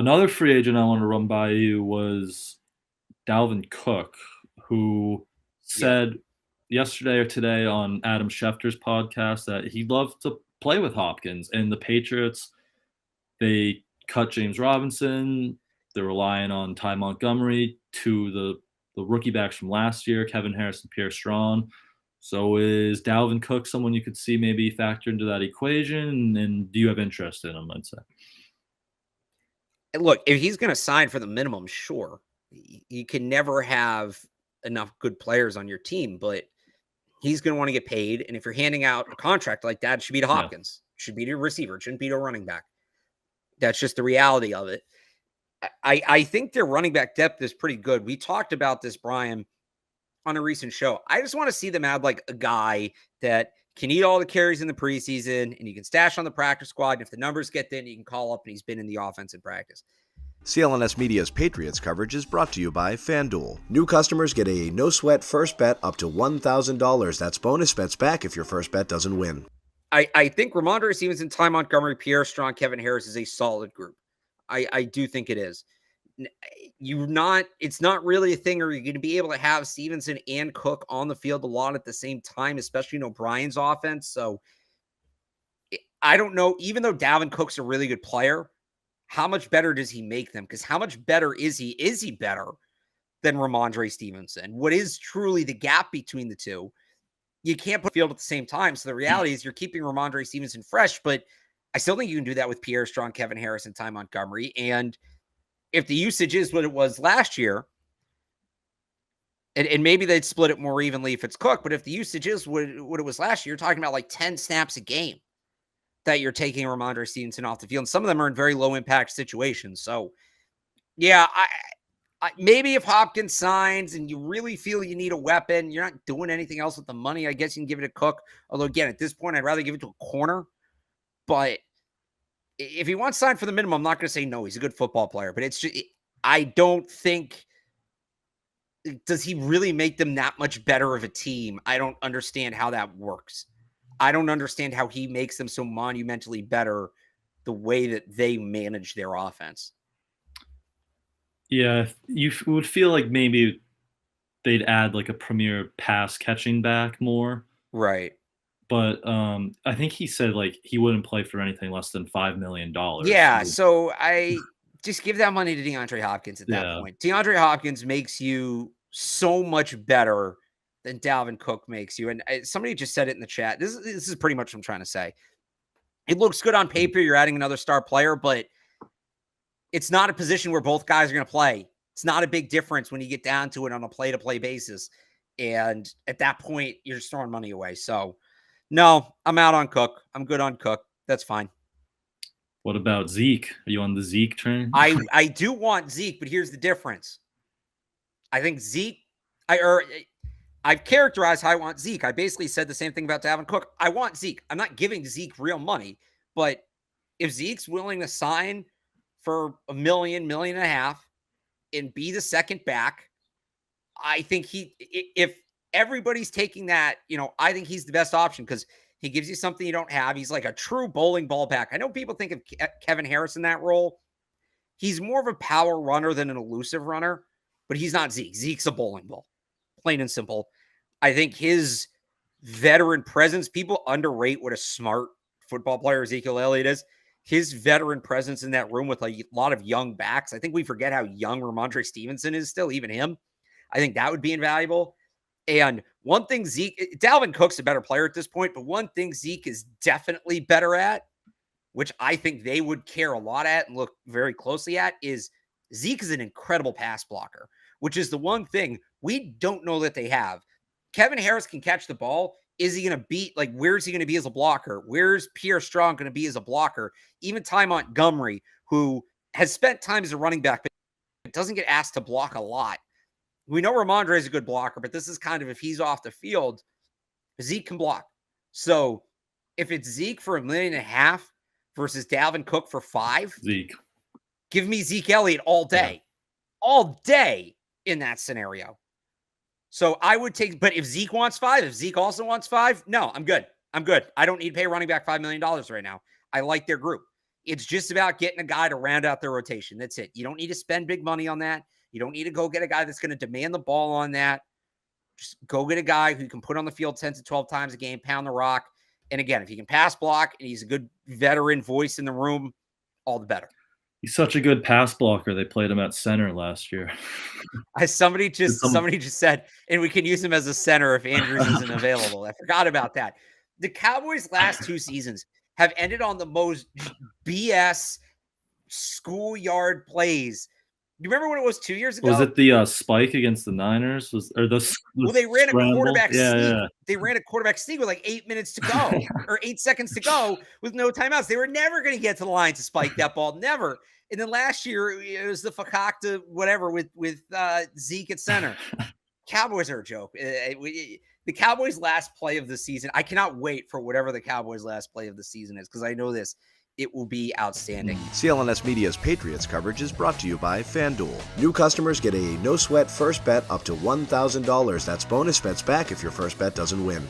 Another free agent I want to run by you was Dalvin Cook, who Yep. said yesterday or today on Adam Schefter's podcast that he'd love to play with Hopkins. And the Patriots, they cut James Robinson. They're relying on Ty Montgomery, the rookie backs from last year, Kevin Harris and Pierre Strong. So is Dalvin Cook someone you could see maybe factor into that equation? And do you have interest in him, I'd say? Look, if he's going to sign for the minimum, sure. You can never have enough good players on your team, but he's going to want to get paid. And if you're handing out a contract like that, it should be to Yeah. Hopkins. It should be to a receiver. It shouldn't be to a running back. That's just the reality of it. I think their running back depth is pretty good. We talked about this, Brian, on a recent show. I just want to see them add like a guy that can eat all the carries in the preseason and you can stash on the practice squad. And if the numbers get thin, you can call up and he's been in the offense in practice. CLNS Media's Patriots coverage is brought to you by FanDuel. New customers get a no-sweat first bet up to $1,000. That's bonus bets back if your first bet doesn't win. I think Ramondre Stevenson, Ty Montgomery, Pierre Strong, Kevin Harris is a solid group. I do think it is. It's not really a thing where you're going to be able to have Stevenson and Cook on the field a lot at the same time, especially in O'Brien's offense. So I don't know, even though Dalvin Cook's a really good player, how much better does he make them? Because how much better is he? Is he better than Ramondre Stevenson? What is truly the gap between the two? You can't put field at the same time. So the reality is you're keeping Ramondre Stevenson fresh, but I still think you can do that with Pierre Strong, Kevin Harris, and Ty Montgomery. And if the usage is what it was last year, and maybe they'd split it more evenly if it's Cook, but if the usage is what it was last year, you're talking about like 10 snaps a game that you're taking Ramondre Stevenson off the field. And some of them are in very low impact situations. So yeah, I maybe if Hopkins signs and you really feel you need a weapon, you're not doing anything else with the money, I guess you can give it to Cook. Although again, at this point, I'd rather give it to a corner. But if he wants to sign for the minimum, I'm not going to say no. He's a good football player, but it's just, I don't think, does he really make them that much better of a team? I don't understand how that works. I don't understand how he makes them so monumentally better the way that they manage their offense. Yeah, you would feel like maybe they'd add like a premier pass catching back more. Right. But I think he said like he wouldn't play for anything less than $5 million. Yeah, so I just give that money to DeAndre Hopkins at that point. DeAndre Hopkins makes you so much better than Dalvin Cook makes you. And somebody just said it in the chat. This is pretty much what I'm trying to say. It looks good on paper. You're adding another star player, but it's not a position where both guys are going to play. It's not a big difference when you get down to it on a play-to-play basis. And at that point, you're just throwing money away. So, no, I'm out on Cook. I'm good on Cook. That's fine. What about Zeke? Are you on the Zeke train? I do want Zeke, but here's the difference. I think Zeke, I've characterized how I want Zeke. I basically said the same thing about Dalvin Cook. I want Zeke. I'm not giving Zeke real money, but if Zeke's willing to sign for $1 million, $1.5 million and be the second back, I think if everybody's taking that, I think he's the best option because he gives you something you don't have. He's like a true bowling ball back. I know people think of Kevin Harris in that role. He's more of a power runner than an elusive runner, but he's not Zeke. Zeke's a bowling ball, plain and simple. I think his veteran presence, people underrate what a smart football player Ezekiel Elliot is. His veteran presence in that room with a lot of young backs. I think we forget how young Ramondre Stevenson is still, even him. I think that would be invaluable. And one thing Dalvin Cook's a better player at this point, but one thing Zeke is definitely better at, which I think they would care a lot at and look very closely at, is Zeke is an incredible pass blocker, which is the one thing we don't know that they have. Kevin Harris can catch the ball. Is he going to beat, where's he going to be as a blocker? Where's Pierre Strong going to be as a blocker? Even Ty Montgomery, who has spent time as a running back, but doesn't get asked to block a lot. We know Ramondre is a good blocker, but this is kind of, if he's off the field, Zeke can block. So if it's Zeke for $1.5 million versus Dalvin Cook for $5 million, Zeke. Give me Zeke Elliott all day. All day in that scenario. So I would take, but if Zeke wants $5 million, if Zeke also wants $5 million, no, I'm good. I don't need to pay running back $5 million right now. I like their group. It's just about getting a guy to round out their rotation. That's it. You don't need to spend big money on that. You don't need to go get a guy that's going to demand the ball on that. Just go get a guy who can put on the field 10 to 12 times a game, pound the rock. And again, if he can pass block and he's a good veteran voice in the room, all the better. He's such a good pass blocker. They played him at center last year. Somebody just said, and we can use him as a center if Andrews isn't available. I forgot about that. The Cowboys' last 2 seasons have ended on the most BS schoolyard plays. You remember when it was 2 years ago? Was it the spike against the Niners? Well, they ran scramble? a quarterback sneak. Yeah. They ran a quarterback sneak with like 8 minutes to go or 8 seconds to go with no timeouts. They were never going to get to the line to spike that ball. Never. And then last year, it was the fakakta whatever with Zeke at center. Cowboys are a joke. The Cowboys' last play of the season, I cannot wait for whatever the Cowboys' last play of the season is because I know this. It will be outstanding. CLNS Media's Patriots coverage is brought to you by FanDuel. New customers get a no-sweat first bet up to $1,000. That's bonus bets back if your first bet doesn't win.